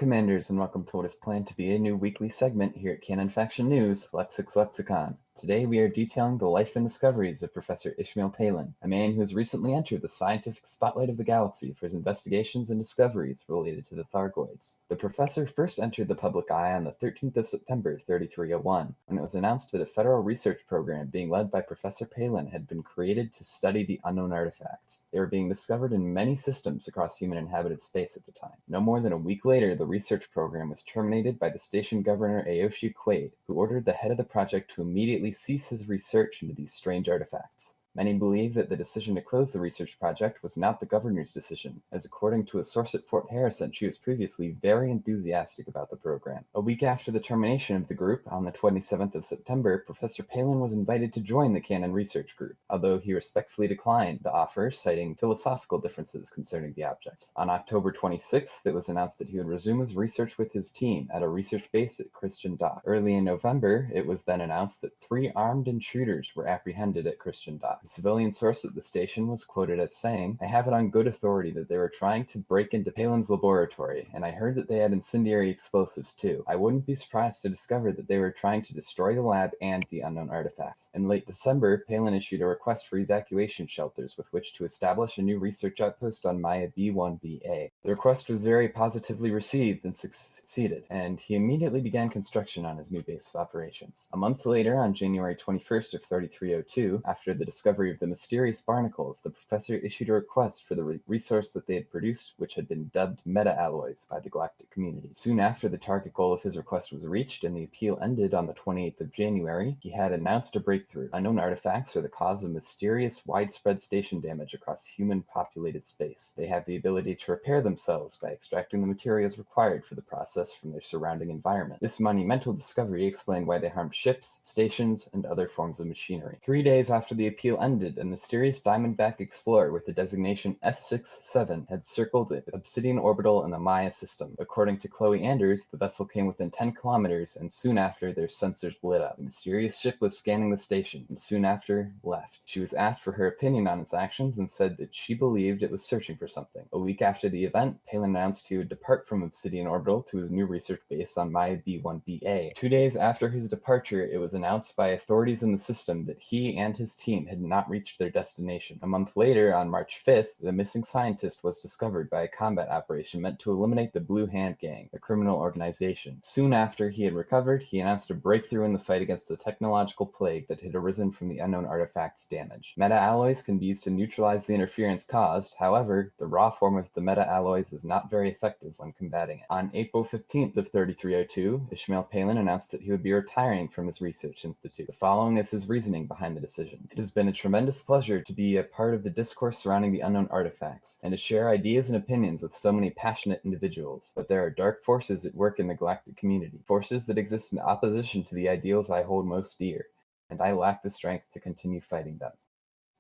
Commanders, and welcome to what is planned to be a new weekly segment here at Canonn Faction News, Lexic's Lexicon. Today we are detailing the life and discoveries of Professor Ishmael Palin, a man who has recently entered the scientific spotlight of the galaxy for his investigations and discoveries related to the Thargoids. The professor first entered the public eye on the 13th of September 3301, when it was announced that a federal research program being led by Professor Palin had been created to study the unknown artifacts. They were being discovered in many systems across human-inhabited space at the time. No more than a week later, the research program was terminated by the station governor Aoshi Quaid, who ordered the head of the project to immediately cease his research into these strange artifacts. Many believe that the decision to close the research project was not the governor's decision, as according to a source at Fort Harrison, she was previously very enthusiastic about the program. A week after the termination of the group, on the 27th of September, Professor Palin was invited to join the Canonn research group, although he respectfully declined the offer, citing philosophical differences concerning the objects. On October 26th, it was announced that he would resume his research with his team at a research base at Christian Dock. Early in November, it was then announced that 3 armed intruders were apprehended at Christian Dock. A civilian source at the station was quoted as saying, "I have it on good authority that they were trying to break into Palin's laboratory, and I heard that they had incendiary explosives too. I wouldn't be surprised to discover that they were trying to destroy the lab and the unknown artifacts." In late December, Palin issued a request for evacuation shelters with which to establish a new research outpost on Maya B1BA. The request was very positively received and succeeded, and he immediately began construction on his new base of operations. A month later, on January 21st of 3302, after the discovery of the mysterious barnacles, the professor issued a request for the resource that they had produced, which had been dubbed meta-alloys by the galactic community. Soon after the target goal of his request was reached and the appeal ended on the 28th of January, he had announced a breakthrough. Unknown artifacts are the cause of mysterious, widespread station damage across human-populated space. They have the ability to repair themselves by extracting the materials required for the process from their surrounding environment. This monumental discovery explained why they harmed ships, stations, and other forms of machinery. 3 days after the appeal ended, a mysterious Diamondback explorer with the designation S67 had circled the Obsidian orbital in the Maya system. According to Chloe Anders, the vessel came within 10 kilometers, and soon after, their sensors lit up. The mysterious ship was scanning the station, and soon after, left. She was asked for her opinion on its actions and said that she believed it was searching for something. A week after the event, Palin announced he would depart from Obsidian orbital to his new research base on Maya B1BA. 2 days after his departure, it was announced by authorities in the system that he and his team had not reached their destination. A month later, on March 5th, the missing scientist was discovered by a combat operation meant to eliminate the Blue Hand Gang, a criminal organization. Soon after he had recovered, he announced a breakthrough in the fight against the technological plague that had arisen from the unknown artifact's damage. Meta-alloys can be used to neutralize the interference caused. However, the raw form of the meta-alloys is not very effective when combating it. On April 15th of 3302, Ishmael Palin announced that he would be retiring from his research institute. The following is his reasoning behind the decision. "It has been a tremendous pleasure to be a part of the discourse surrounding the unknown artifacts, and to share ideas and opinions with so many passionate individuals. But there are dark forces at work in the galactic community, forces that exist in opposition to the ideals I hold most dear, and I lack the strength to continue fighting them.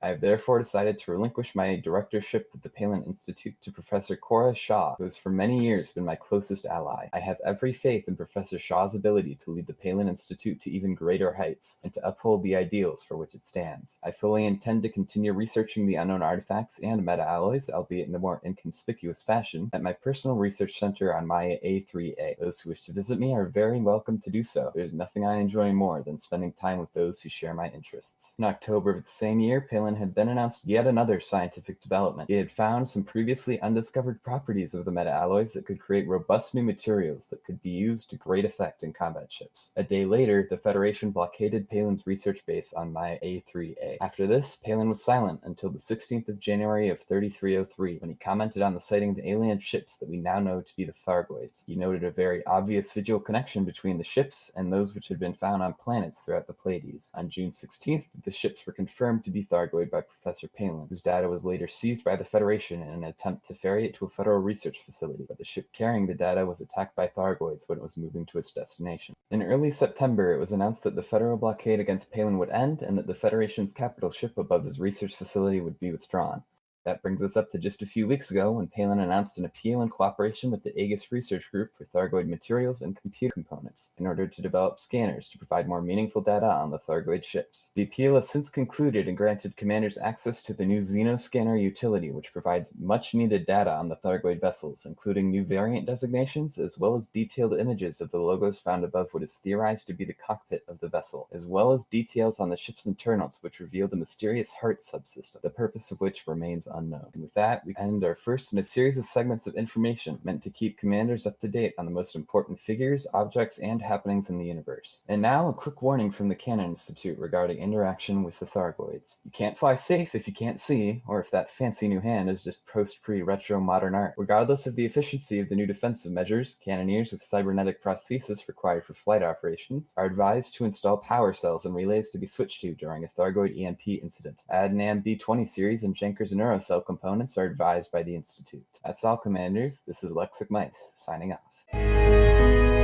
I have therefore decided to relinquish my directorship of the Palin Institute to Professor Cora Shaw, who has for many years been my closest ally. I have every faith in Professor Shaw's ability to lead the Palin Institute to even greater heights, and to uphold the ideals for which it stands. I fully intend to continue researching the unknown artifacts and meta-alloys, albeit in a more inconspicuous fashion, at my personal research center on Maya A3A. Those who wish to visit me are very welcome to do so. There's nothing I enjoy more than spending time with those who share my interests." In October of the same year, Palin had then announced yet another scientific development. He had found some previously undiscovered properties of the meta-alloys that could create robust new materials that could be used to great effect in combat ships. A day later, the Federation blockaded Palin's research base on Maya A3A. After this, Palin was silent until the 16th of January of 3303, when he commented on the sighting of alien ships that we now know to be the Thargoids. He noted a very obvious visual connection between the ships and those which had been found on planets throughout the Pleiades. On June 16th, the ships were confirmed to be Thargoid by Professor Palin, whose data was later seized by the Federation in an attempt to ferry it to a federal research facility, but the ship carrying the data was attacked by Thargoids when it was moving to its destination. In early September, it was announced that the federal blockade against Palin would end and that the Federation's capital ship above his research facility would be withdrawn. That brings us up to just a few weeks ago when Palin announced an appeal in cooperation with the Aegis Research Group for Thargoid materials and computer components in order to develop scanners to provide more meaningful data on the Thargoid ships. The appeal has since concluded and granted commanders access to the new Xenoscanner utility, which provides much-needed data on the Thargoid vessels, including new variant designations, as well as detailed images of the logos found above what is theorized to be the cockpit of the vessel, as well as details on the ship's internals, which reveal the mysterious heart subsystem, the purpose of which remains unknown. And with that, we end our first in a series of segments of information meant to keep commanders up to date on the most important figures, objects, and happenings in the universe. And now, a quick warning from the Canonn Institute regarding interaction with the Thargoids. You can't fly safe if you can't see, or if that fancy new hand is just post-pre-retro modern art. Regardless of the efficiency of the new defensive measures, cannoneers with cybernetic prosthesis required for flight operations are advised to install power cells and relays to be switched to during a Thargoid EMP incident. ADNAM B20 series and Jenker's neurocell components are advised by the Institute. That's all, Commanders. This is Lexic Mice, signing off.